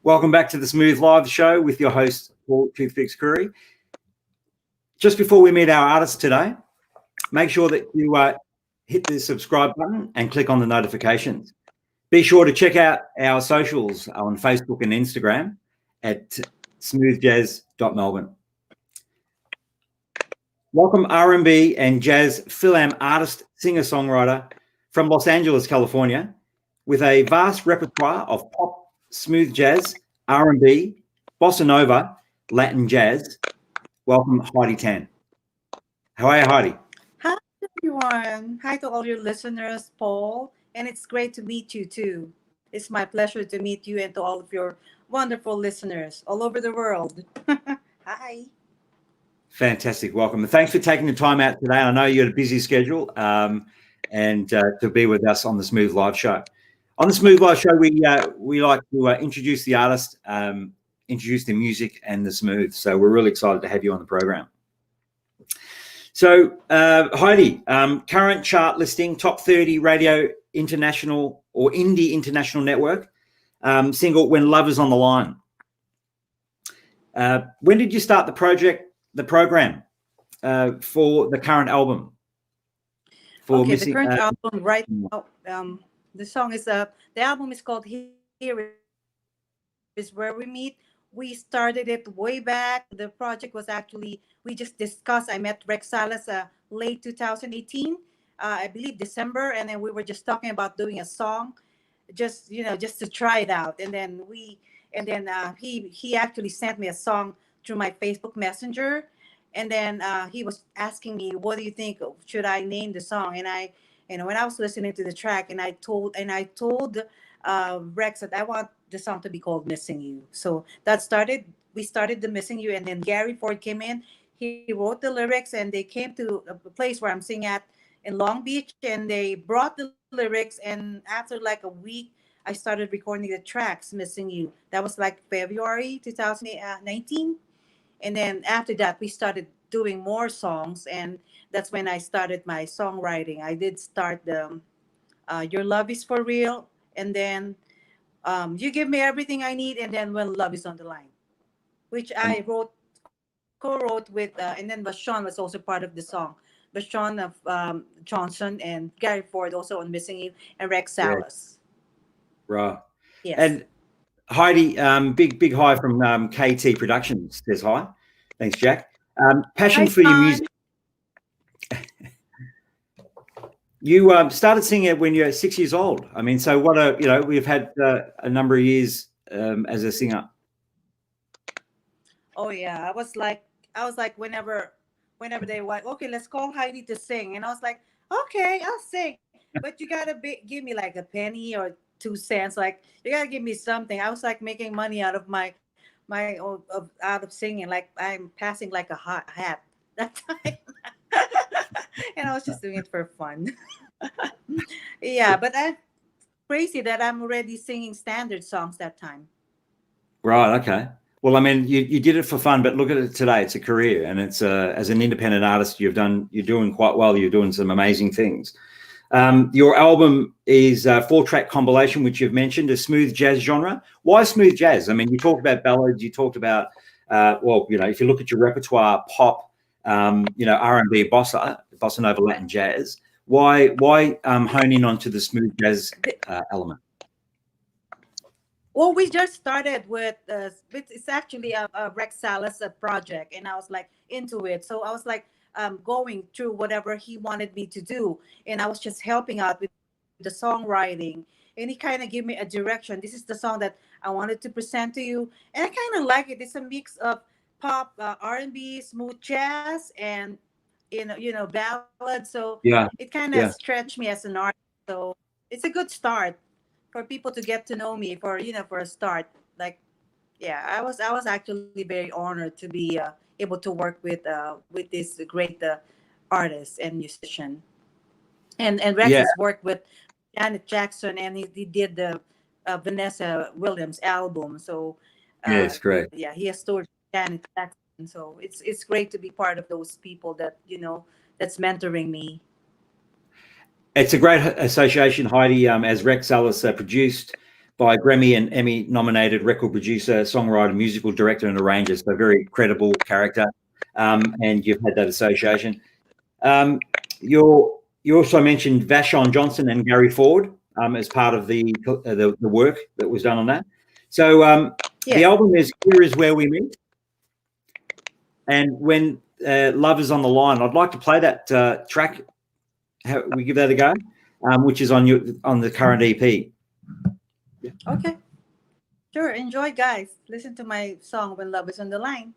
Welcome back to the Smooth Live show with your host, Paul Toothpicks Coory. Just before we meet our artists today, make sure that you hit the subscribe button and click on the notifications. Be sure to check out our socials on Facebook and Instagram at SmoothJazz.Melbourne. Welcome R&B and jazz Philam artist, singer-songwriter from Los Angeles, California, with a vast repertoire of pop, smooth jazz, R&B, Bossa Nova, Latin jazz. Welcome, Heidi Tann. How are you, Heidi? Hi, everyone. Hi to all your listeners, Paul. And it's great to meet you, too. It's my pleasure to meet you and to all of your wonderful listeners all over the world. Hi. Fantastic. Welcome. Thanks for taking the time out today. I know you had a busy schedule and to be with us on the Smooth Live show. On the Smooth Live show, we like to introduce the artist, introduce the music and the smooth. So we're really excited to have you on the program. So Heidi, current chart listing, top 30 radio international or indie international network, single When Love Is on the Line. When did you start the program for the current album? The current album right now, the song is the album is called Here Is Where We Meet. We started it way back. The project was actually, we just discussed. I met Rex Salas late 2018, I believe December, and then we were just talking about doing a song, just to try it out. And then he actually sent me a song through my Facebook Messenger, and then he was asking me, "What do you think? Should I name the song?" And when I was listening to the track, and I told Rex that I want the song to be called Missing You. So we started the Missing You, and then Gary Ford came in. He wrote the lyrics, and they came to a place where I'm singing at in Long Beach, and they brought the lyrics, and after like a week, I started recording the tracks, Missing You. That was like February 2019. And then after that, we started doing more songs, and that's when I started my songwriting. I did start the Your Love Is For Real, and then You Give Me Everything I Need, and then When Love Is on the Line, which I co-wrote with, and then Vashon was also part of the song. Vashon of Johnson and Gary Ford also on Missing You, and Rex Salas. Yeah. Right. Yes. And Heidi, big hi from KT Productions says hi. Thanks, Jack. Passion for your music. You started singing it when you're 6 years old. I mean, so we've had a number of years as a singer. Oh yeah, I was like whenever they were like, okay, let's call Heidi to sing, and I was like, okay, I'll sing, but you gotta give me like a penny or 2 cents. Like, you gotta give me something. I was like making money out of out of singing. Like, I'm passing like a hot hat that time. And I was just doing it for fun. Yeah, but I'm crazy that I'm already singing standard songs that time. Right. Okay. Well, I mean, you did it for fun, but look at it today. It's a career, and it's as an independent artist, you're doing quite well. You're doing some amazing things. Your album is a 4-track compilation, which you've mentioned, a smooth jazz genre. Why smooth jazz? I mean, you talked about ballads. You talked about, if you look at your repertoire, pop, R&B, Bossa Nova Latin Jazz. Why hone in onto the smooth jazz element? Well, we just started with it's actually a Rex Salas project, and I was like into it. So I was like going through whatever he wanted me to do, and I was just helping out with the songwriting. And he kind of gave me a direction. This is the song that I wanted to present to you, and I kind of like it. It's a mix of pop, R&B, smooth jazz, and ballad. So it kind of stretched me as an artist. So it's a good start for people to get to know me for a start. Like, yeah, I was actually very honored to be able to work with this great artist and musician. And Rex has worked with Janet Jackson, and he did the Vanessa Williams album. So it's great. Yeah, he has toured Janet Jackson. So it's great to be part of those people that that's mentoring me. It's a great association, Heidi, as Rex Salas produced by Grammy and Emmy nominated record producer, songwriter, musical director, and arranger. So very credible character, and you've had that association. You also mentioned Vashon Johnson and Gary Ford as part of the work that was done on that. So the album is Here Is Where We Meet. And when Love Is on the Line, I'd like to play that track. We give that a go, which is on the current EP. Yeah. Okay. Sure. Enjoy, guys. Listen to my song When Love Is on the Line.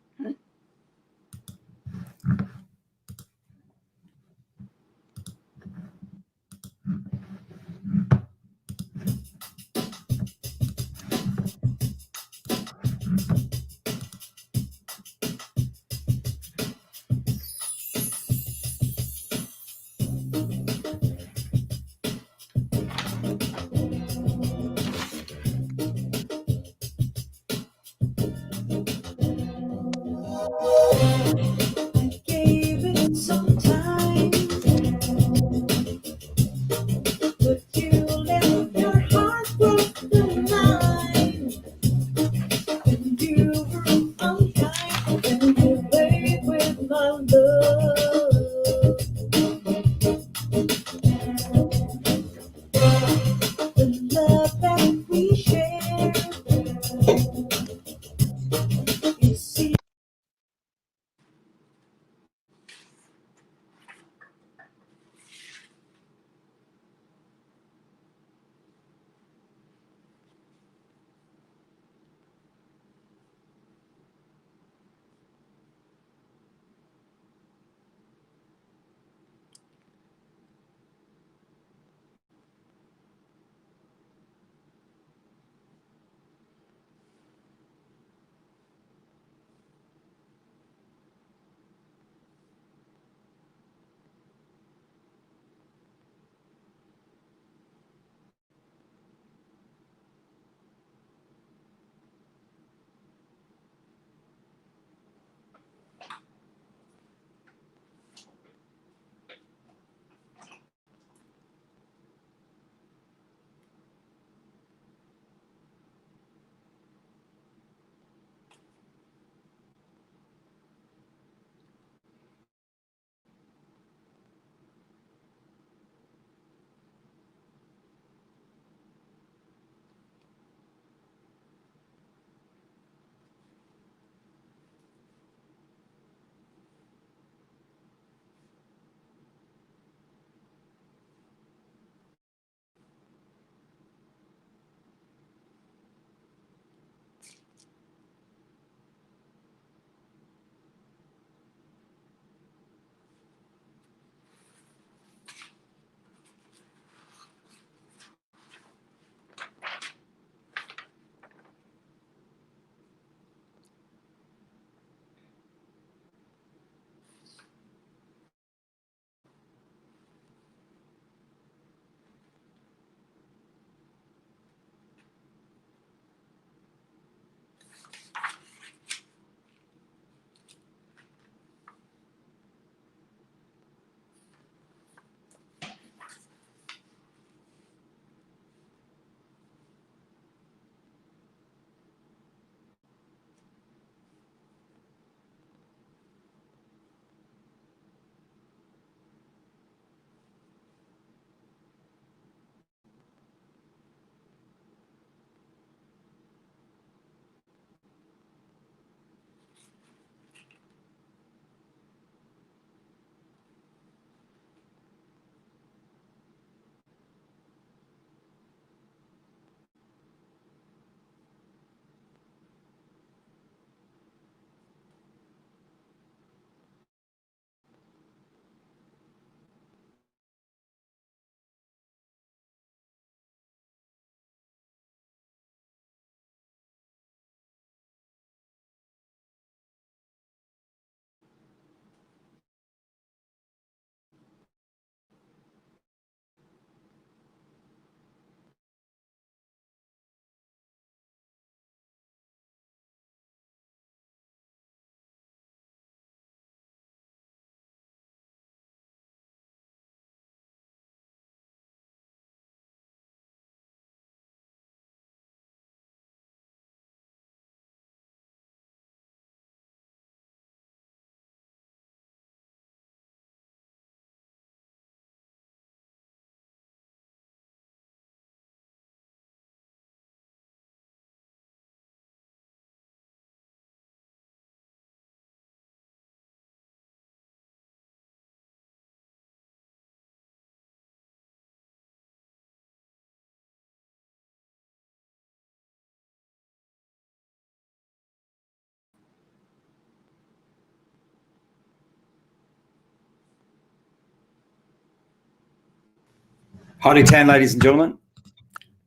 Heidi Tann, ladies and gentlemen.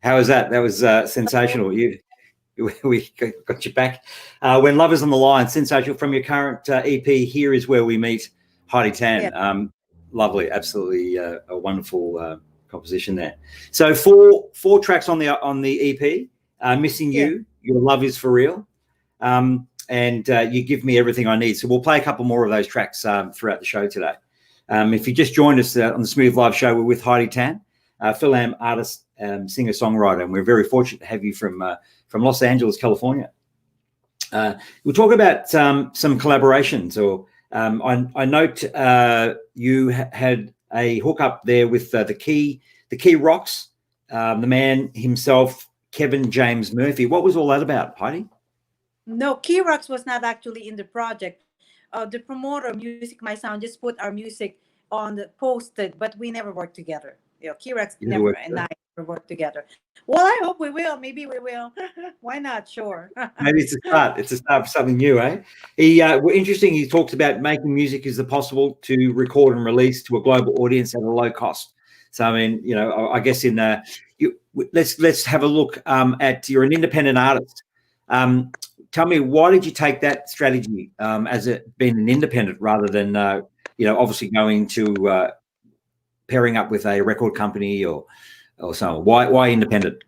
How was that? That was sensational. We got you back. When Love Is on the Line, sensational from your current EP, Here Is Where We Meet, Heidi Tann. Yeah. Lovely, absolutely a wonderful composition there. So four tracks on the EP, Missing You, Your Love Is For Real, and You Give Me Everything I Need. So we'll play a couple more of those tracks throughout the show today. If you just joined us on the Smooth Live show, we're with Heidi Tann, Philam artist, singer-songwriter, and we're very fortunate to have you from Los Angeles, California. We'll talk about some collaborations, or I note you had a hookup there with the Key Rocks, the man himself, Kevin James Murphy. What was all that about, Heidi? No, Key Rocks was not actually in the project. The promoter of Music My Sound just put our music on the posted, but we never worked together. Key Rocks never and I never worked together. Well, I hope we will. Maybe we will. Why not? Sure. Maybe it's a start. It's a start for something new, eh? Interesting. He talks about making music is the possible to record and release to a global audience at a low cost. So, I mean, I guess let's have a look at, you're an independent artist. Tell me, why did you take that strategy as it being an independent rather than, obviously going to pairing up with a record company or so? Why independent?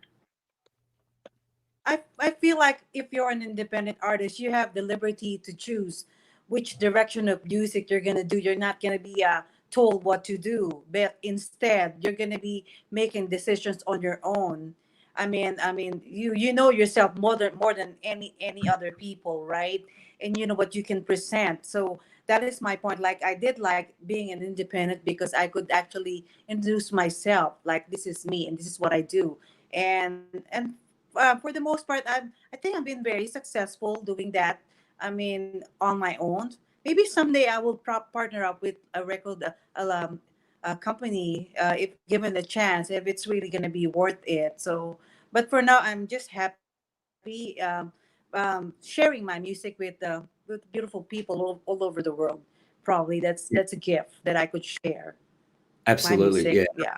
I feel like if you're an independent artist, you have the liberty to choose which direction of music you're going to do. You're not going to be told what to do, but instead you're going to be making decisions on your own. I mean, you know yourself more than any other people, right? And you know what you can present. So that is my point. Like, I did like being an independent because I could actually introduce myself. Like, this is me and this is what I do. And for the most part, I think I've been very successful doing that. I mean, on my own. Maybe someday I will partner up with a record a company if given the chance, if it's really going to be worth it. So, but for now, I'm just happy sharing my music with beautiful people all over the world. Probably that's a gift that I could share. Absolutely, my music, yeah.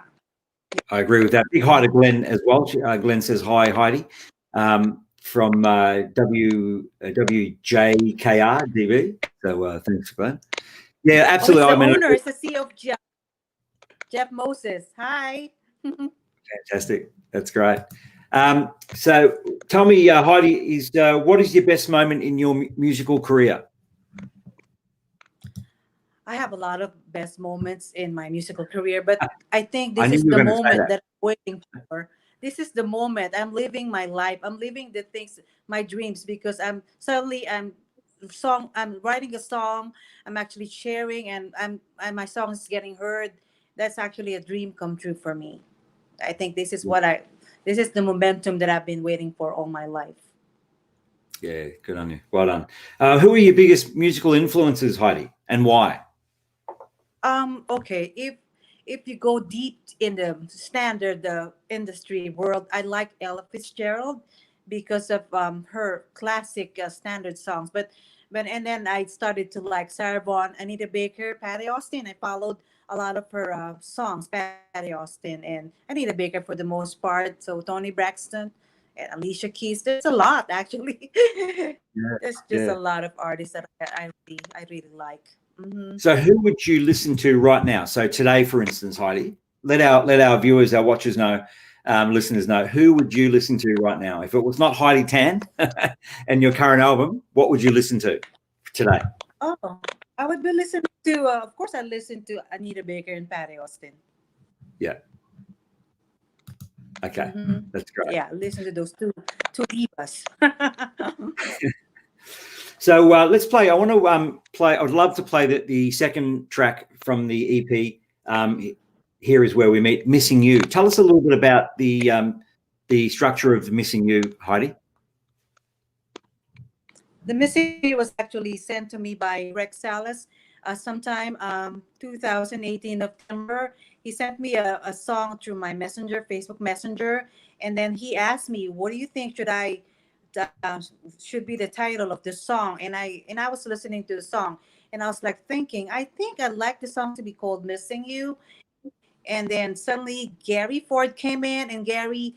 I agree with that. Big hi to Glenn as well. Glenn says hi, Heidi, from WJKR DB. So thanks, Glenn. Yeah, absolutely. Oh, the owner is the CEO of Jeff Moses. Hi. Fantastic. That's great. So tell me, Heidi, what is your best moment in your musical career? I have a lot of best moments in my musical career, but I think this is the moment that I'm waiting for. This is the moment I'm living my life. I'm living the things, my dreams, because I'm writing a song. I'm actually sharing, and my song is getting heard. That's actually a dream come true for me. I think this is the momentum that I've been waiting for all my life. Yeah, good on you. Well done. Who are your biggest musical influences, Heidi, and why? Okay, if you go deep in the standard industry world, I like Ella Fitzgerald because of her classic standard songs. But and then I started to like Sarah Vaughan, Anita Baker, Patty Austin. I followed a lot of her songs, Patty Austin and Anita Baker for the most part. So Toni Braxton and Alicia Keys. There's a lot actually. There's just a lot of artists that I really like. Mm-hmm. So who would you listen to right now? So today, for instance, Heidi, let our viewers, our watchers know, listeners know, who would you listen to right now? If it was not Heidi Tann and your current album, what would you listen to today? Oh, I would be listening to, of course, I listen to Anita Baker and Patty Austin. Yeah. Okay, that's great. Yeah, listen to those two divas. So let's play. I want to play. I would love to play the second track from the EP. Here Is Where We Meet, Missing You. Tell us a little bit about the structure of Missing You, Heidi. The Missing You was actually sent to me by Rex Salas sometime 2018 November. He sent me a song through my messenger, Facebook Messenger, and then he asked me, "What do you think should be the title of the song?" And I was listening to the song, and I was like thinking, I think I'd like the song to be called Missing You. And then suddenly Gary Ford came in, and Gary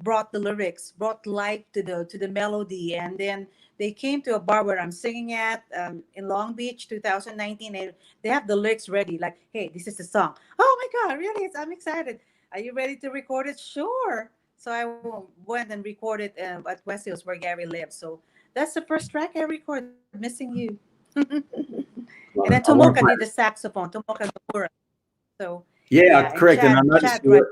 brought the lyrics, brought life to the melody. And then they came to a bar where I'm singing at, in Long Beach, 2019, and they have the lyrics ready. Like, hey, this is the song. Oh my God, really? I'm excited. Are you ready to record it? Sure. So I went and recorded at West Hills where Gary lives. So that's the first track I recorded, Missing You. And then I want Tomoka to play. did the saxophone, Tomoka Nomura. So Yeah, yeah, and correct. And I noticed Chad right.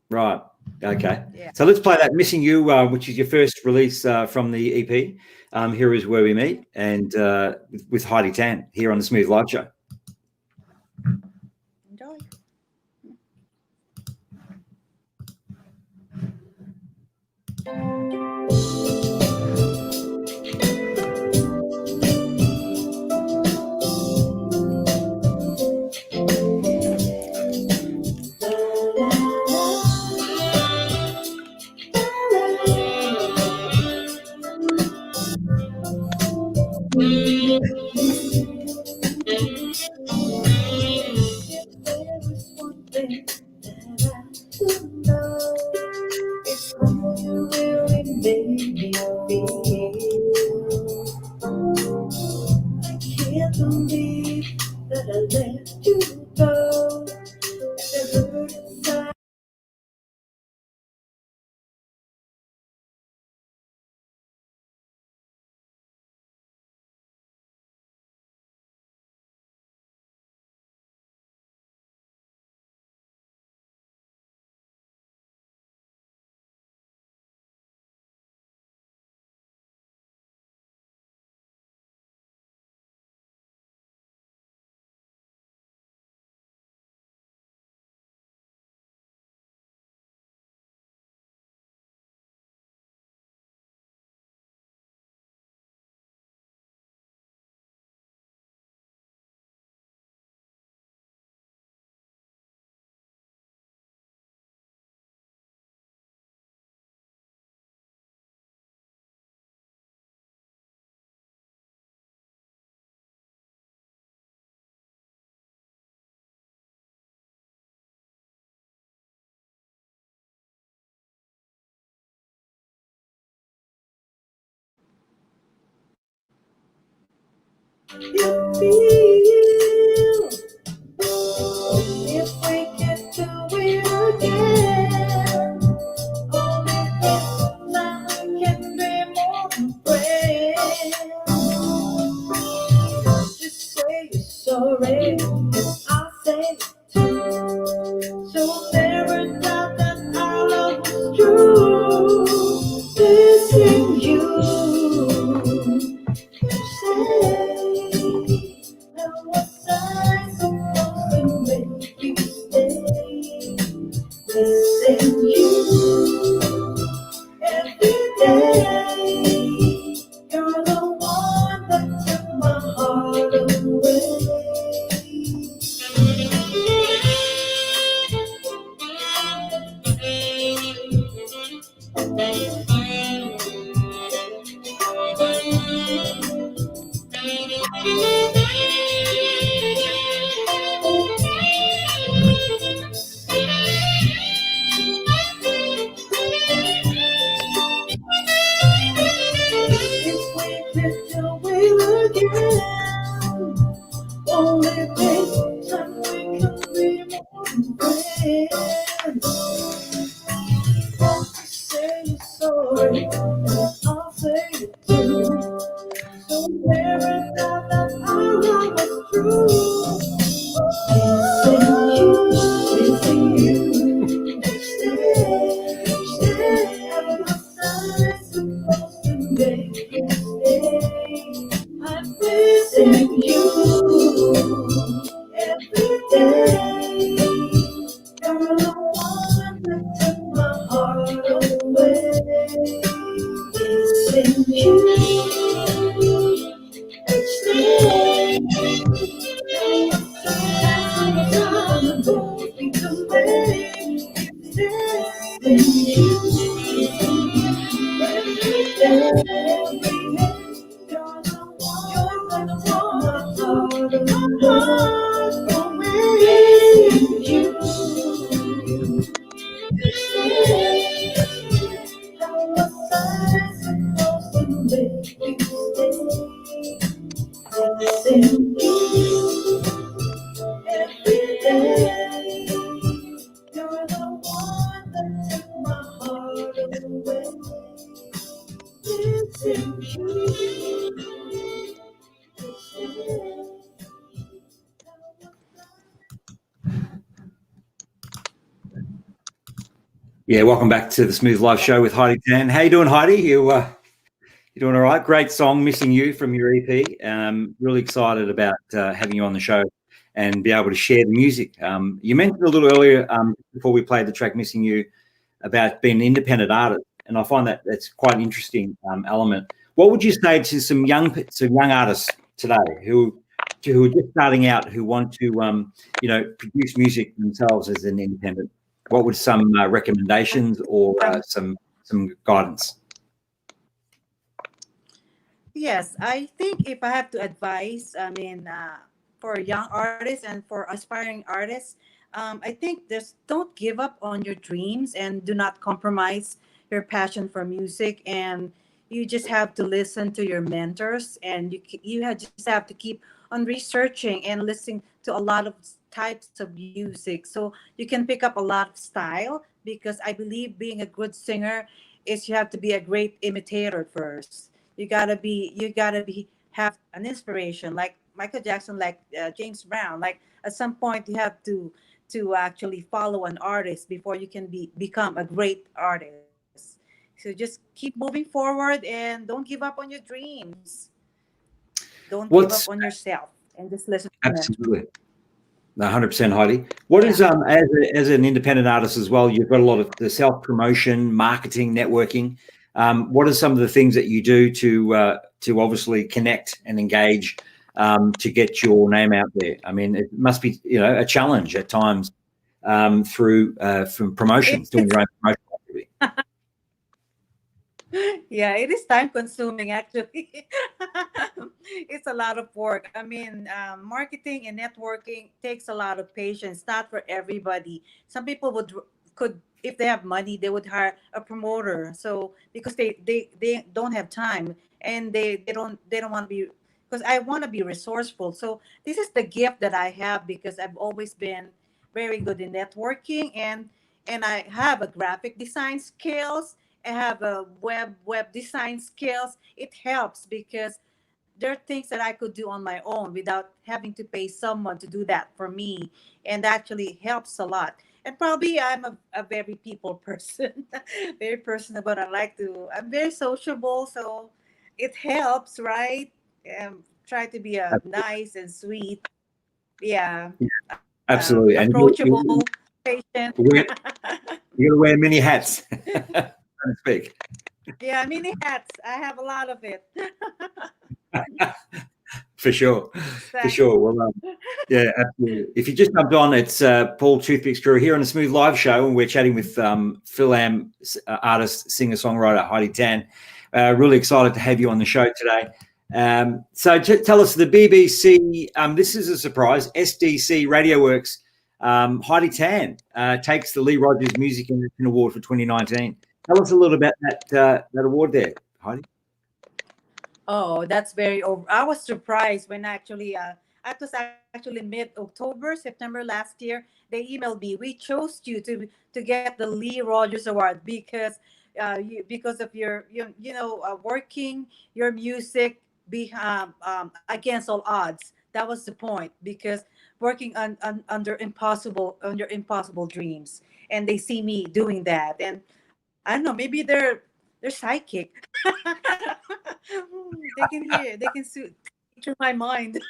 right. Okay. Yeah. So let's play that "Missing You," which is your first release from the EP. Here is where we meet, and with Heidi Tann here on the Smooth Live Show. Enjoy. You feel if we can do it again, only this time can be more than friends. Just say you're sorry, I'll say it too. So never doubt that our love was true. Missing you. make you stay. Missing you every day. You're the one that took my heart away. Missing you. Yeah, welcome back to the Smooth Live Show with Heidi Tann. How you doing, Heidi? You doing all right? Great song, Missing You, from your EP. Really excited about having you on the show and be able to share the music. You mentioned a little earlier before we played the track Missing You about being an independent artist, and I find that that's quite an interesting element. What would you say to some young artists today who are just starting out, who want to produce music themselves as an independent? What would some recommendations or some guidance? Yes, I think if I have to advise, for young artists and for aspiring artists, I think just don't give up on your dreams and do not compromise your passion for music. And you just have to listen to your mentors, and just have to keep on researching and listening to a lot of types of music, so you can pick up a lot of style. Because I believe being a good singer is you have to be a great imitator first. You gotta have an inspiration like Michael Jackson, like James Brown. Like at some point you have to actually follow an artist before you can become a great artist. So just keep moving forward and don't give up on your dreams. Don't give up on yourself, and just listen to them. Absolutely. 100%, Heidi. What is as an independent artist as well? You've got a lot of the self-promotion, marketing, networking. What are some of the things that you do to obviously connect and engage to get your name out there? I mean, it must be a challenge at times through from promotion, doing your own promotion activity. Yeah, it is time consuming actually. It's a lot of work. I mean, marketing and networking takes a lot of patience. Not for everybody. Some people could, if they have money, they would hire a promoter. So because they don't have time, and they don't want to be, because I want to be resourceful. So this is the gift that I have, because I've always been very good in networking, and I have a graphic design skills. I have a web design skills. It helps because there are things that I could do on my own without having to pay someone to do that for me, and actually helps a lot. And probably I'm a very people person, very personable. I'm very sociable, so it helps, right? Try to be nice and sweet. Yeah. Absolutely. And approachable, patient. You're going to wear many hats, so to speak. Yeah, mini hats. I have a lot of it. For sure. Exactly. For sure. Well, yeah, absolutely. If you just jumped on, it's Paul Toothpicks Coory here on the Smooth Live Show, and we're chatting with Phil-Am artist, singer, songwriter Heidi Tann. Really excited to have you on the show today. So tell us, the BBC, this is a surprise, SDC Radio Works, Heidi Tann takes the Lee Rogers Music Innovation Award for 2019. Tell us a little about that award there, Heidi. Oh, that's very over. I was surprised when actually, it was actually mid-October, September last year. They emailed me. We chose you to get the Lee Rogers Award because of your working your music against all odds. That was the point, because working under impossible dreams, and they see me doing that, and I don't know, maybe they're psychic. They can see through my mind.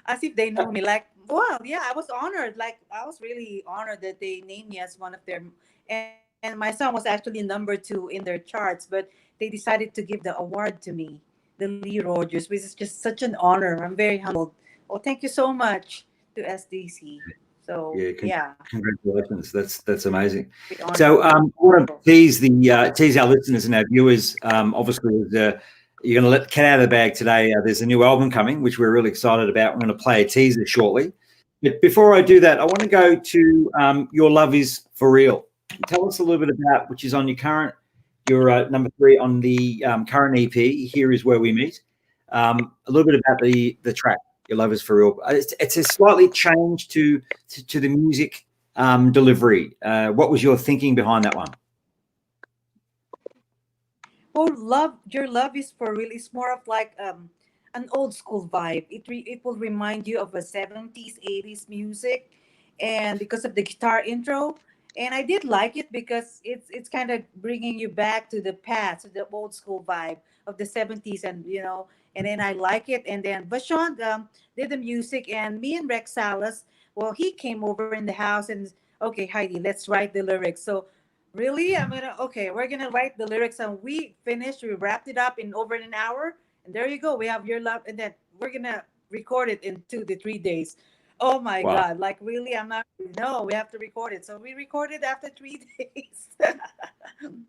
As if they know me. Like, well, yeah, I was honored. Like, I was really honored that they named me as one of their, and my song was actually number 2 in their charts, but they decided to give the award to me, the Lee Rogers, which is just such an honor. I'm very humbled. Oh, thank you so much to SDC. So yeah, congratulations. That's amazing. So I want to tease our listeners and our viewers. Obviously, you're going to let the cat out of the bag today. There's a new album coming, which we're really excited about. We're going to play a teaser shortly. But before I do that, I want to go to Your Love Is For Real. Tell us a little bit about, which is on your current You're number 3 on the current EP. Here Is Where We Meet. A little bit about the track. Your Love Is For Real. It's a slightly change to the music delivery. What was your thinking behind that one? Oh, your love is for real. It's more of like an old school vibe. It will remind you of a 70s, 80s music, and because of the guitar intro, and I did like it because it's kind of bringing you back to the past, to the old school vibe of the 70s, and and then I like it. And then Vashon did the music, and me and Rex Salas, well, he came over in the house and okay, Heidi, let's write the lyrics. So really, we're gonna write the lyrics, and we finished. We wrapped it up in over an hour, and there you go. We have your love, and then we're gonna record it in 2 to 3 days. Oh my Wow. God! Like really, I'm not. No, we have to record it. So we recorded after 3 days. There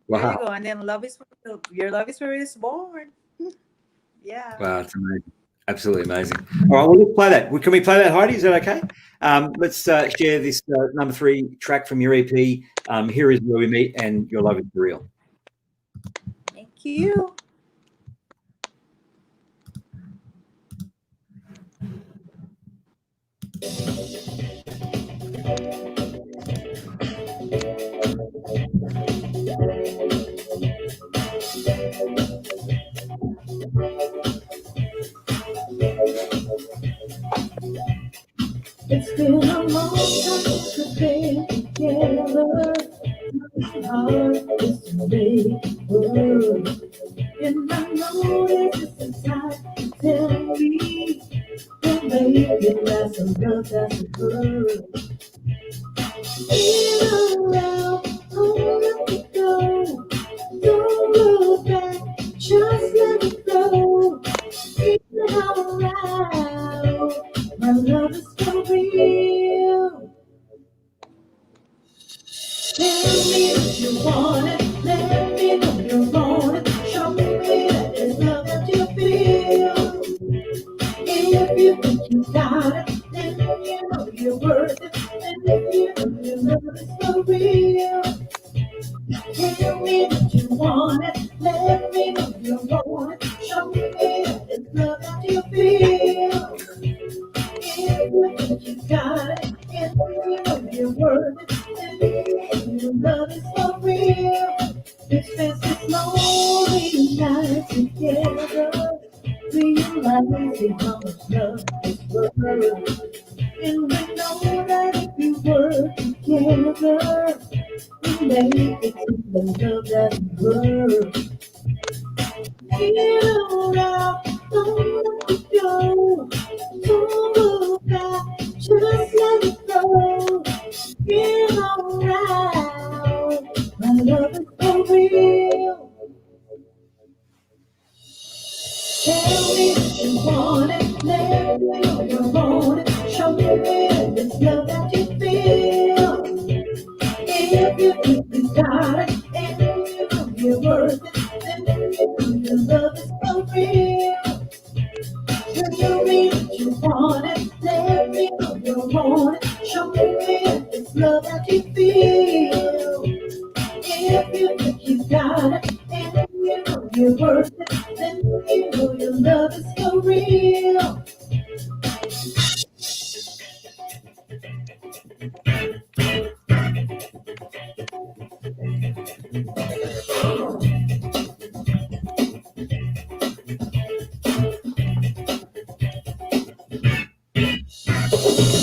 Wow. you go. And then your love is where it is born. Yeah. Wow, it's amazing. Absolutely amazing. All right, well, let's play that. Can we play that, Heidi? Is that okay? Let's share this number 3 track from your EP. Here Is Where We Meet, and Your Love Is For Real. Thank you. It's been a long time since we've been together. My heart is to make words. And I know there's just a time to tell me that make it last a love that's a bird. In around, don't let it go. Don't look back, just let it go. It's around, my love is for real. Tell me that you want it, let me know you want it. Show me that it's love that you feel. If you think you got it, then you know you're worth it. And if you know your love is for real, tell me that you want it, let me know you want it. Show me that it's love that you feel. If you think you got it, if you know you're worth it, then you know your love is for real. It's best to slowly night together, realizing how much love is worth. And we know that if we work together, we make it to the love that we worth. Get around, don't let it go. Don't look back, just let it go. Get around, my love is for real. Tell me that you want it, let me know you want it. Show me that it's love that you feel. If you think you got it, and you know you're worth it, then you know your love is for real. Tell me that you want it, let me know you want it. Show me that it's love that you feel. If you think you got it, and you know you're worth it, then you know your love is for real.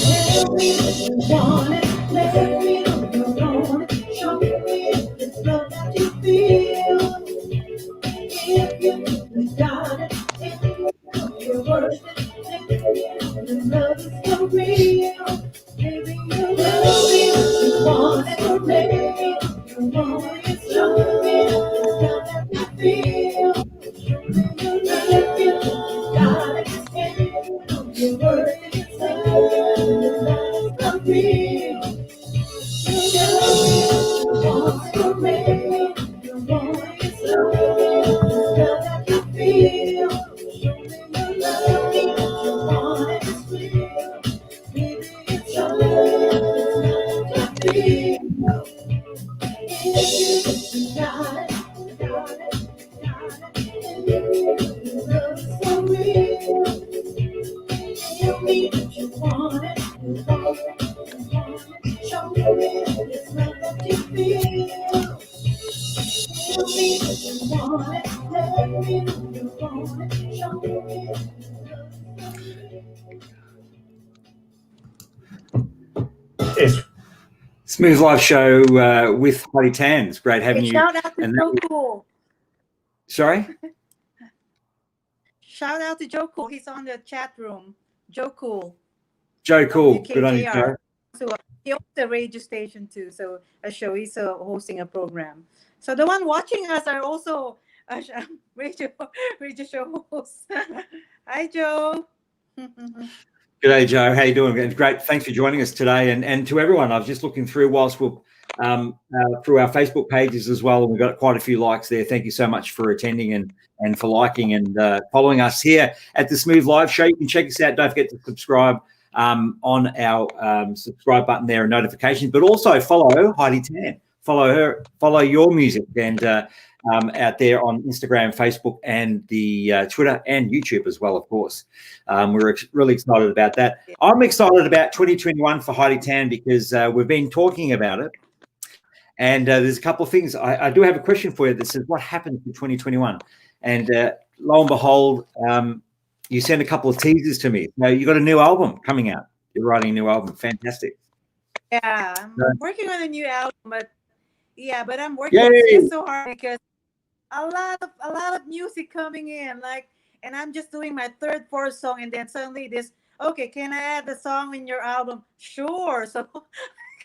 Tell me that you want it, let me know you want it. Show me that it's love that you feel. If you think you got it, and you know you're worth it, then you know your love is for real. Baby, you love me what you want it, or maybe you want it. Show me it's love that you feel. Show me you love you, you got it, and you know you're worth it. It's love for real. You want it, or maybe you want it. It's love that you feel. Show me you love me, you want it, it's real. Baby, it's love that you feel. If you got it, Love so real. Tell me that you want it. You want it. You want it. Show me this love that you feel. Tell me that you want it. Let me know you want it. Show me Yes. Smooth Live Show with Heidi Tann. It's great having Hey, you. shout out to And Joe Cool. Sorry? Shout out to Joe Cool. He's on the chat room. Joe Cool. Joe Cool. Good on you, WKJR. Joe. So he owns a radio station too. So a show. He's hosting a program. So the one watching us are also radio show hosts. Hi, Joe. Good day, Joe. How you doing? It's great. Thanks for joining us today. And to everyone, I was just looking through whilst we're through our Facebook pages as well. And we've got quite a few likes there. Thank you so much for attending and for liking and following us here at the Smooth Live Show. You can check us out. Don't forget to subscribe on our subscribe button there and notifications, but also follow Heidi Tann. Follow her, follow your music and out there on Instagram, Facebook, and the Twitter and YouTube as well, of course. We're really excited about that. I'm excited about 2021 for Heidi Tann because we've been talking about it. And there's a couple of things. I do have a question for you that says, what happened to 2021? And lo and behold, you sent a couple of teasers to me. Now, you got a new album coming out. You're writing a new album. Fantastic. Yeah, I'm working on a new album, but I'm working just so hard because a lot of music coming in, and I'm just doing my third, fourth song, and then suddenly can I add the song in your album? Sure. So I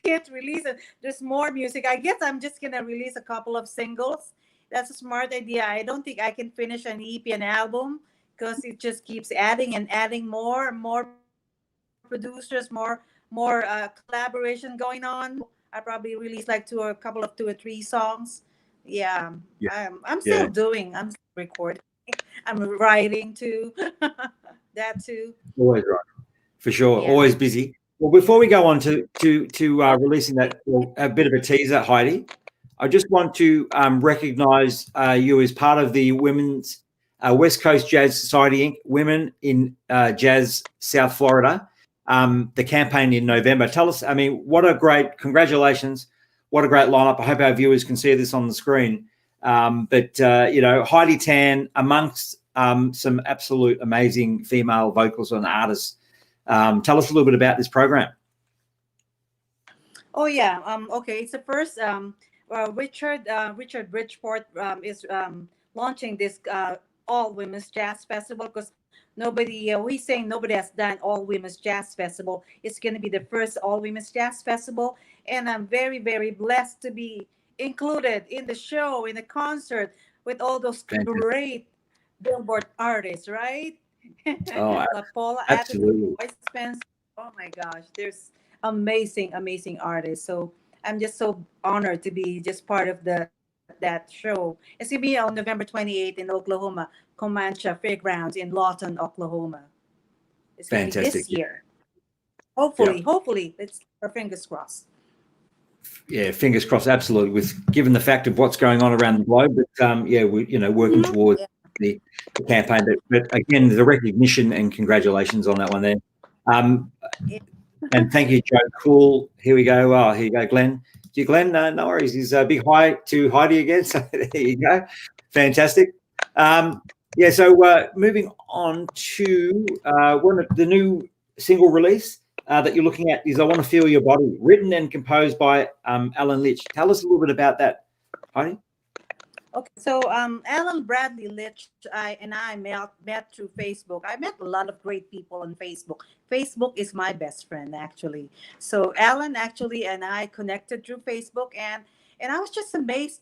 can't release it. There's more music. I guess I'm just gonna release a couple of singles. That's a smart idea. I don't think I can finish an EP, an album, because it just keeps adding and adding more and more producers, more collaboration going on. I probably release two or three songs. Yeah. I'm still doing. I'm still recording. I'm writing too. That too. Always right, for sure. Yeah. Always busy. Well, before we go on to releasing that, a bit of a teaser, Heidi, I just want to recognise you as part of the Women's West Coast Jazz Society Inc. Women in Jazz South Florida. The campaign in November. Tell us, congratulations. What a great lineup. I hope our viewers can see this on the screen. But Heidi Tann amongst some absolute amazing female vocals and artists. Tell us a little bit about this program. Oh yeah. Okay. It's the first. Richard Bridgeport is launching this all women's jazz festival because he's saying nobody has done all women's jazz festival. It's going to be the first all women's jazz festival, and I'm very, very blessed to be included in the show, in the concert with all those great Billboard artists, right? Oh, La Paula, absolutely. Atherton, Spencer. Oh my gosh, there's amazing artists. So I'm just so honored to be just part of that show. It's gonna be on November 28th in Oklahoma, Comanche Fairgrounds in Lawton, Oklahoma. It's gonna be this year. Hopefully, let's keep our fingers crossed. Yeah, fingers crossed. Absolutely. Given the fact of what's going on around the globe, but we're working towards the campaign. But again, the recognition and congratulations on that one there. And thank you, Joe Cool. Here we go. Oh, here you go, Glenn. Glenn, no worries. He's a big hi to Heidi again. So there you go. Fantastic. So moving on to the new single release that you're looking at is I Want to Feel Your Body, written and composed by Alan Litch. Tell us a little bit about that, Heidi. Okay, so Alan Bradley Litch and I met through Facebook. I met a lot of great people on Facebook. Facebook is my best friend, actually. So Alan actually and I connected through Facebook, and I was just amazed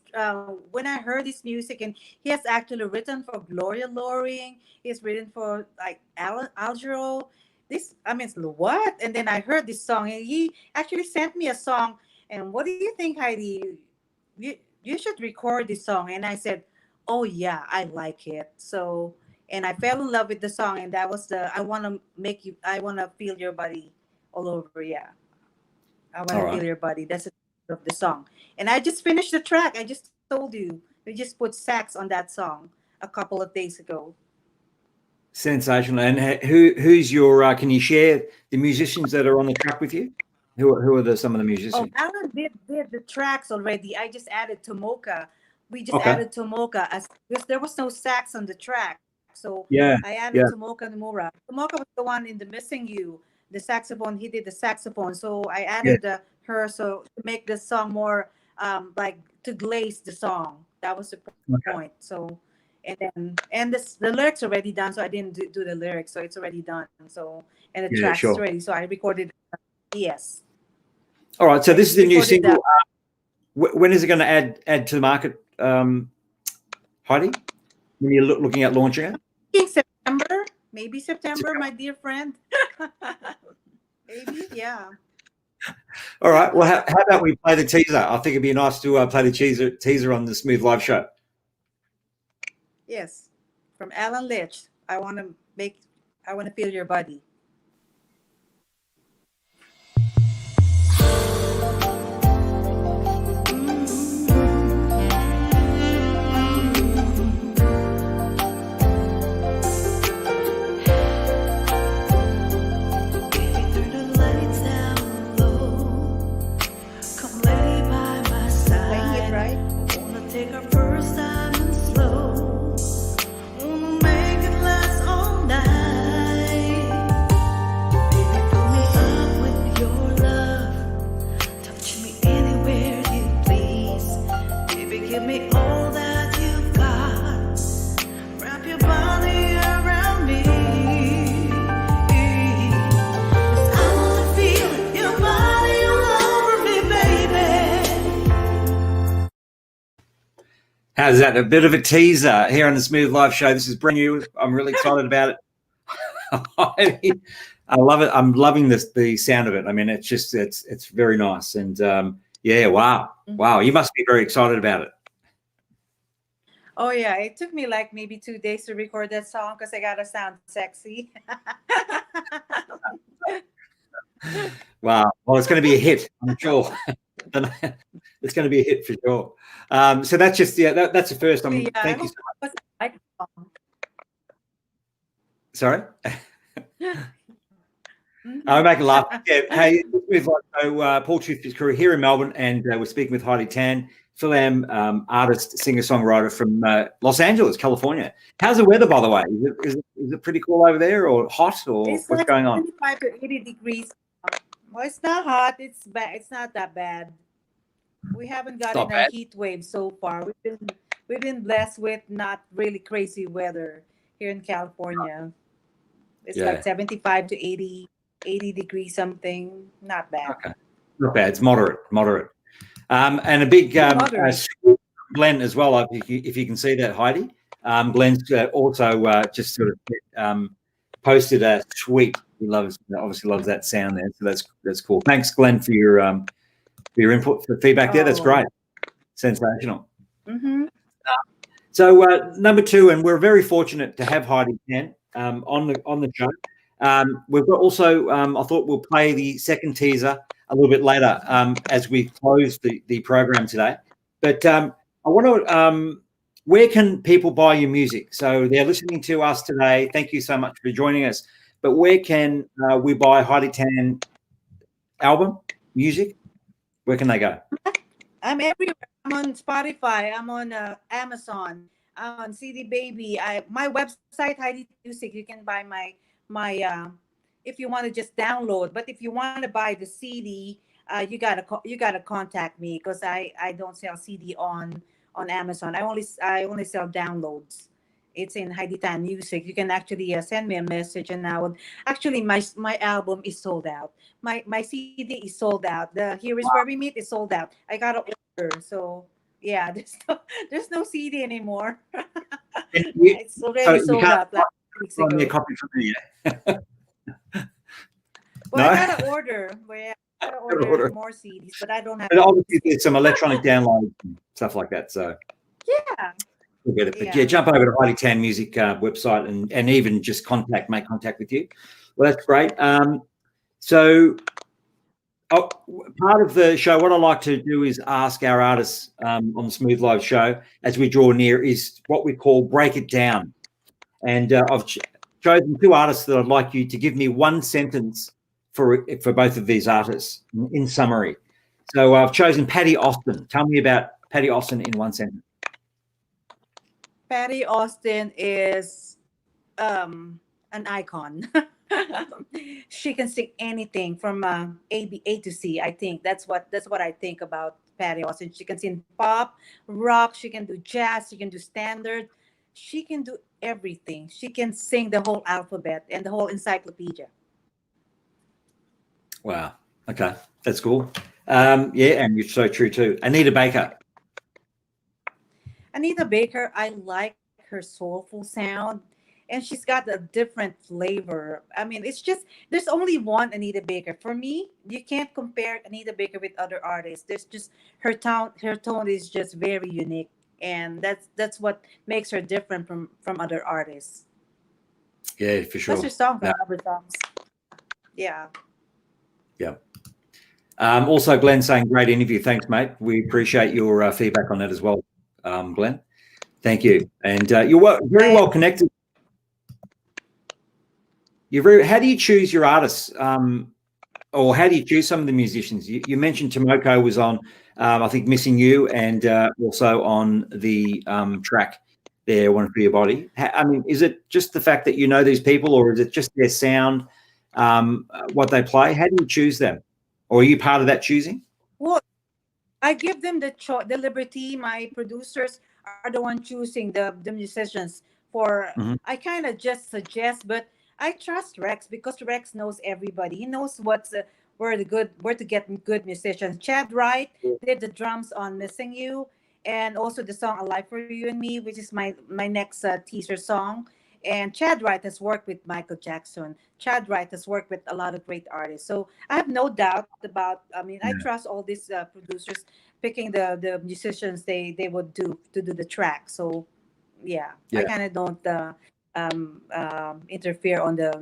when I heard his music. And he has actually written for Gloria Loring. He's written for Alan Algero. What? And then I heard this song, and he actually sent me a song. And what do you think, Heidi? You should record this song. And I said, oh yeah, I like it. So, and I fell in love with the song, and that was I want to feel your body all over. Yeah. I want to feel your body. That's the name of the song. And I just finished the track. I just told you, we just put sax on that song. a couple of days ago. Sensational. And who's your? Can you share the musicians that are on the track with you? Who are some of the musicians? Oh, Alan did the tracks already. I just added Tomoka. We just Okay. added Tomoka because there was no sax on the track. So Yeah. I added Tomoka Nomura. Tomoka was the one in the Missing You, the saxophone. He did the saxophone. So I added her to make the song more like to glaze the song. That was the point. So and the lyrics already done. So I didn't do the lyrics. So it's already done. So and the track's ready. So I recorded. Yes. All right. So this is the new single. When is it going to add to the market, Heidi? When you're looking at launching it? September, maybe September, my dear friend. Maybe, yeah. All right. Well, how about we play the teaser? I think it'd be nice to play the teaser on the Smooth Live show. Yes, from Alan Litch. I want to feel your body. How's that? A bit of a teaser here on the Smooth Live show. This is brand new. I'm really excited about it. I love it. I'm loving the sound of it. I mean, it's very nice. And wow. You must be very excited about it. Oh yeah, it took me like maybe 2 days to record that song because I gotta sound sexy. Wow. Well, it's going to be a hit, I'm sure. It's going to be a hit for sure. So that's just that's the first. Thank you so much. Sorry. I make a laugh. Yeah. Hey, we've got Paul Toothpicks Coory here in Melbourne, and we're speaking with Heidi Tann, Phil-Am artist, singer-songwriter from Los Angeles, California. How's the weather, by the way? Is it pretty cool over there, or hot, or it's what's like going on? 25 to 80 degrees. Well, it's not hot. It's bad. It's not that bad. We haven't gotten a heat wave so far. We've been blessed with not really crazy weather here in California. It's like 75 to 80 degrees something. Not bad. Okay. Not bad. It's moderate. And a big Glenn as well. If you can see that, Heidi. Glenn's also just sort of posted a tweet. He obviously loves that sound there. So that's cool. Thanks, Glenn, for your input, for feedback there. That's great. Sensational. Mm-hmm. So number 2, and we're very fortunate to have Heidi Tann on the show. We've got also, I thought we'll play the second teaser a little bit later as we close the program today. But I want to, where can people buy your music? So they're listening to us today. Thank you so much for joining us. But where can we buy Heidi Tann album, music? Where can they go? I'm everywhere. I'm on Spotify. I'm on Amazon. I'm on CD Baby. My website, Heidi Music. You can buy my if you want to just download. But if you want to buy the CD, you gotta contact me because I don't sell CD on Amazon. I only sell downloads. It's in Heidi Tann Music. You can actually send me a message, and I would actually my album is sold out. My CD is sold out. The Here Is Where We Meet is sold out. I got to order. So yeah, there's no CD anymore. It's already sold out. Like 2 weeks ago. A copy from me. Well, I gotta order. I gotta order more CDs, but I don't have. But obviously, there's some electronic downloads and stuff like that. So yeah. We'll get it. But yeah, jump over to Heidi Tann Music website and even just make contact with you. Well, that's great. So Oh, part of the show, what I like to do is ask our artists on the Smooth Live show as we draw near is what we call break it down. And I've chosen two artists that I'd like you to give me one sentence for both of these artists in summary. So I've chosen Patty Austin. Tell me about Patty Austin in one sentence. Patty Austin is an icon. She can sing anything from A to C. I think that's what I think about Patty Austin. She can sing pop, rock. She can do jazz. She can do standard. She can do everything. She can sing the whole alphabet and the whole encyclopedia. Wow. Okay, that's cool. Yeah, and you're so true too. Anita Baker. Anita Baker, I like her soulful sound, and she's got a different flavor. I mean, it's just there's only one Anita Baker. For me, you can't compare Anita Baker with other artists. There's just her tone. Her tone is just very unique, and that's what makes her different from other artists. Yeah, for sure. That's her song from other songs. Yeah. Yeah. Also, Glenn saying great interview. Thanks, mate. We appreciate your feedback on that as well, Glenn. Thank you. And you're very well connected. How do you choose your artists, or how do you choose some of the musicians? You mentioned Tomoko was on, I think, Missing You, and also on the track there, One for Your Body. I mean, is it just the fact that you know these people, or is it just their sound, what they play? How do you choose them? Or are you part of that choosing? Well, I give them the liberty. My producers are the one choosing the musicians for. I kind of just suggest, but I trust Rex because Rex knows everybody. He knows where to get good musicians. Chad Wright did the drums on Missing You, and also the song Alive for You and Me, which is my next teaser song. And Chad Wright has worked with Michael Jackson. Chad Wright has worked with a lot of great artists. So I have no doubt about, I trust all these producers picking the musicians they would do to do the track. So yeah. I kind of don't interfere on the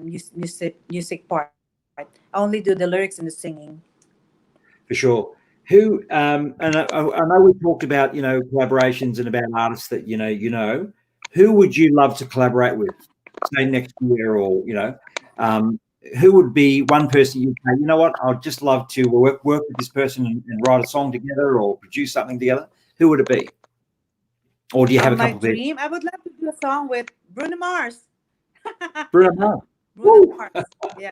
music part. I only do the lyrics and the singing. For sure. Who, and I know we talked about, collaborations and about artists that, who would you love to collaborate with, say next year, or who would be one person you'd say, you know what, I'd just love to work with this person and write a song together or produce something together? Who would it be? Or do you have a couple of people? My dream, I would love to do a song with Bruno Mars. Bruno Mars. Bruno Mars. Yeah.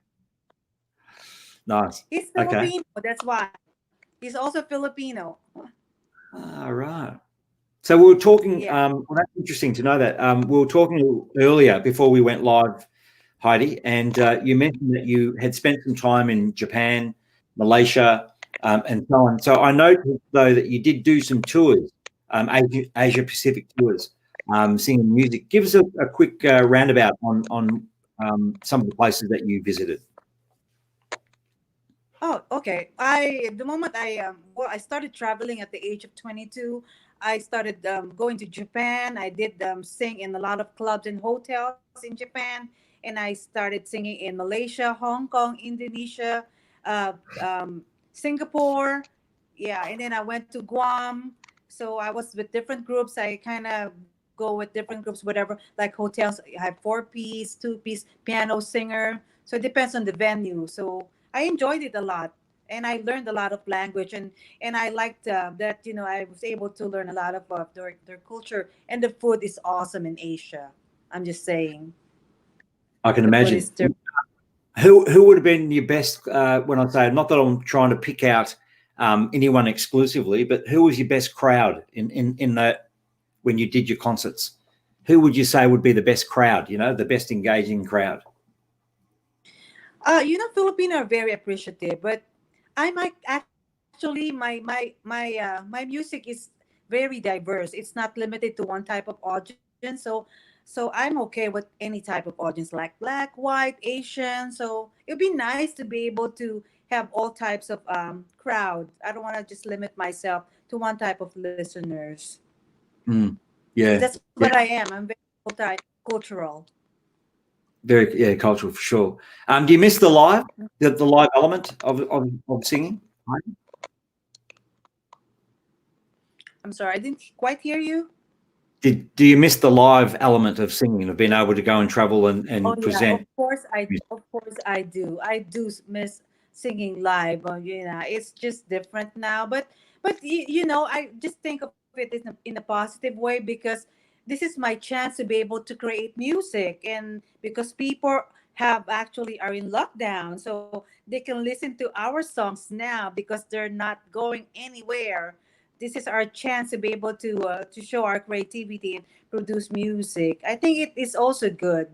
Nice. He's Filipino. That's why. He's also Filipino. All right. So we were talking, well, that's interesting to know that. We were talking earlier before we went live, Heidi, and you mentioned that you had spent some time in Japan, Malaysia, and so on. So I noticed, though, that you did do some tours, Asia Pacific tours, singing music. Give us a quick roundabout on some of the places that you visited. Oh, okay. I started traveling at the age of 22. I started going to Japan. I did sing in a lot of clubs and hotels in Japan. And I started singing in Malaysia, Hong Kong, Indonesia, Singapore. Yeah, and then I went to Guam. So I was with different groups. I kind of go with different groups, whatever, like hotels. I have 4-piece, 2-piece, piano, singer. So it depends on the venue. So I enjoyed it a lot. And I learned a lot of language, and I liked that, I was able to learn a lot of their culture, and the food is awesome in Asia. I'm just saying. I can imagine. Who would have been your best, when I say, not that I'm trying to pick out anyone exclusively, but who was your best crowd in that when you did your concerts? Who would you say would be the best crowd, the best engaging crowd? Filipino are very appreciative, but I might actually my music is very diverse. It's not limited to one type of audience. So I'm okay with any type of audience, like Black, White, Asian. So it'd be nice to be able to have all types of crowd. I don't want to just limit myself to one type of listeners. Yeah, that's what I am. I'm very multicultural. Very cultural for sure. Do you miss the live, the live element of singing? I'm sorry, I didn't quite hear you. Do you miss the live element of singing, of being able to go and travel and Oh yeah, present? of course I do. I do miss singing live. It's just different now. But I just think of it in a positive way, because this is my chance to be able to create music, and because people have actually are in lockdown, so they can listen to our songs now because they're not going anywhere. This is our chance to be able to show our creativity and produce music. I think it is also good.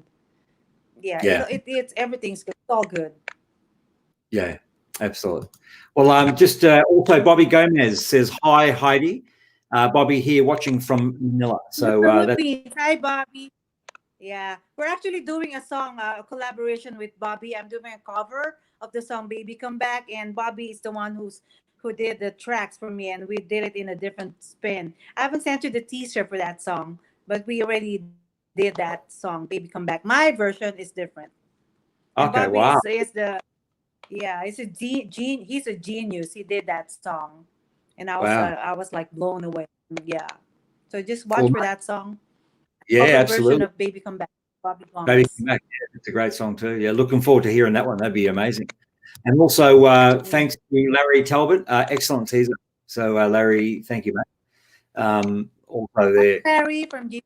Yeah, Yeah. it's everything's good. It's all good. Yeah, absolutely. Well, just also Bobby Gomez says, hi, Heidi. Bobby here watching from Manila. So that's Hi, Bobby. Yeah, we're actually doing a song, a collaboration with Bobby. I'm doing a cover of the song "Baby Come Back," and Bobby is the one who did the tracks for me, and we did it in a different spin. I haven't sent you the teaser for that song, but we already did that song, "Baby Come Back." My version is different, and okay. Bobby Wow. is the he's he's a genius. He did that song, and Wow. I was like blown away. Yeah, so just watch Cool. for that song. Yeah, Cover version absolutely. of "Baby Come Back," Bobby Baby Gomez. Come Back. Yeah, it's a great song too. Yeah, looking forward to hearing that one. That'd be amazing. And also, thanks to Larry Talbot. Excellent teaser. So, Larry, thank you, mate. Also there. Larry from GR.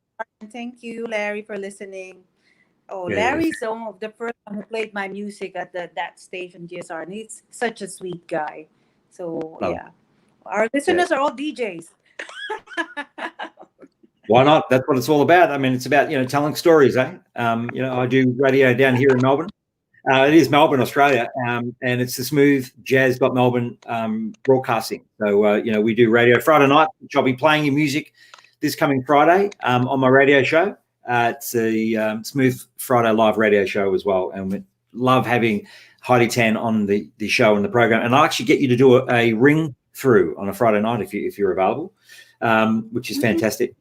Thank you, Larry, for listening. Oh, Yeah. Larry's the first one who played my music at that station, GSR, and he's such a sweet guy. So yeah, our listeners are all DJs. Why not? That's what it's all about. I mean, it's about telling stories, eh? I do radio down here in Melbourne. It is Melbourne, Australia, and it's the SmoothJazz.Melbourne broadcasting. So we do radio Friday night, which I'll be playing your music this coming Friday on my radio show. It's a Smooth Friday live radio show as well, and we love having Heidi Tann on the show and the program. And I'll actually get you to do a ring through on a Friday night if you're available, which is fantastic.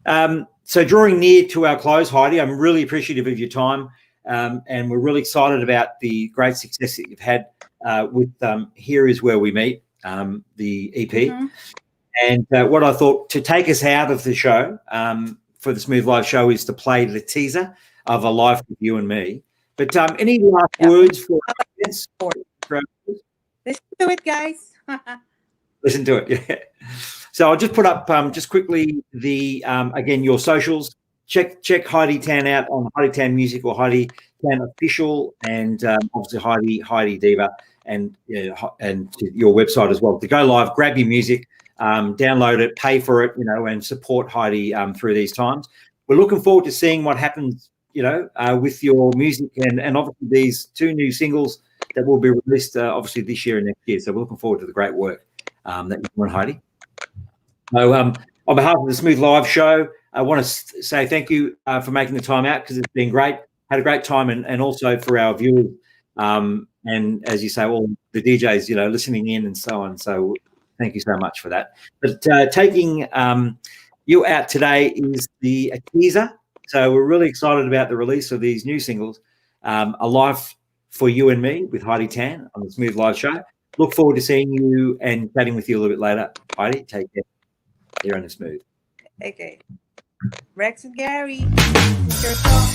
So drawing near to our close, Heidi, I'm really appreciative of your time, and we're really excited about the great success that you've had with Here Is Where We Meet, the EP. Mm-hmm. And what I thought to take us out of the show for the Smooth Live show is to play the teaser of A Life With You and Me. But any last words for audience? Listen to it, guys. Listen to it, yeah. So I'll just put up just quickly the again your socials. Check Heidi Tann out on Heidi Tann Music or Heidi Tann Official, and obviously Heidi Diva, and to your website as well. To go live, grab your music, download it, pay for it, and support Heidi through these times. We're looking forward to seeing what happens, with your music and obviously these 2 new singles that will be released obviously this year and next year. So we're looking forward to the great work that you're doing, Heidi. So on behalf of the Smooth Live show, I want to say thank you for making the time out, because it's been great. Had a great time, and also for our viewers, and as you say, all the DJs, listening in and so on. So thank you so much for that. But taking you out today is a teaser. So we're really excited about the release of these new singles, A Life for You and Me with Heidi Tann on the Smooth Live show. Look forward to seeing you and chatting with you a little bit later. Heidi, take care. Here on the Smooth. Okay. Rex and Gary, your song.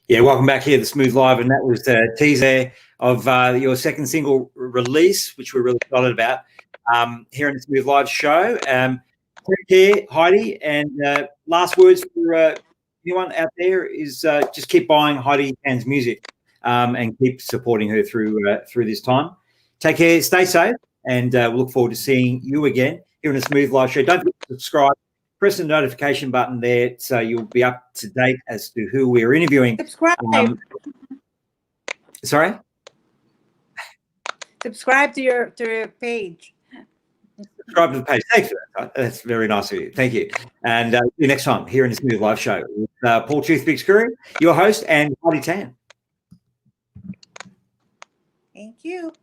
Yeah, welcome back here to Smooth Live, and that was a teaser of your second single release, which we're really excited about here in the Smooth Live show. Take care, Heidi. And last words for anyone out there is just keep buying Heidi Tann's music and keep supporting her through this time. Take care, stay safe, and we'll look forward to seeing you again here in a Smooth Live show. Don't forget to subscribe. Press the notification button there so you'll be up to date as to who we're interviewing. Subscribe. Sorry? Subscribe to your page. Subscribe to the page. Thanks for that. That's very nice of you. Thank you. And see you next time here in the Smooth Live show with Paul Toothpicks Coory, your host, and Heidi Tann. Thank you.